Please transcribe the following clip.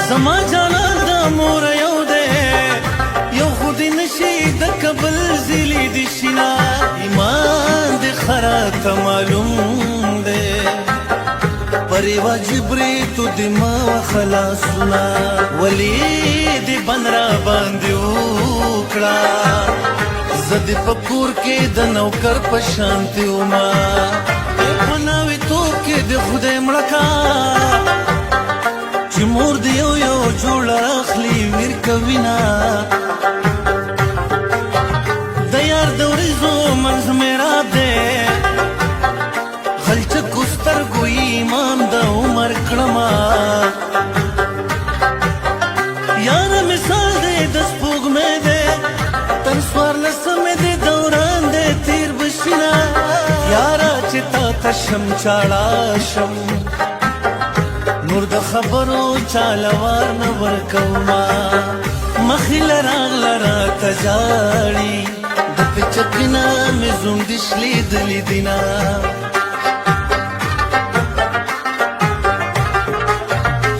زما جانان د مور یو دی یو خو دې نشي د کبل زیلی دې شینا ایمان دې خراته معلوم دی پرې واجبري تو دې ما خلاصونه ولې دې بن را باندې وکړه زه دې په کور کې د نوکر په شانتې وما په ناویتوب کې د خدای مړه کا چې مور دې یو یو جوړه اخلي ویر کوینا د یار د وریځو منځ میراب دی خلچکو سترګو ایمان د عمر کړما یاره مثال دی د سپوږمۍ دی تر څوارلسمې دی دوران دی تیر بشینا یاره چې تا ته شم چاړه شم نور د خبرو چالوار نه ورکوما مخې له راغله راته ژاړي د پیچکې نه مې زوم دې شلیدلي دینه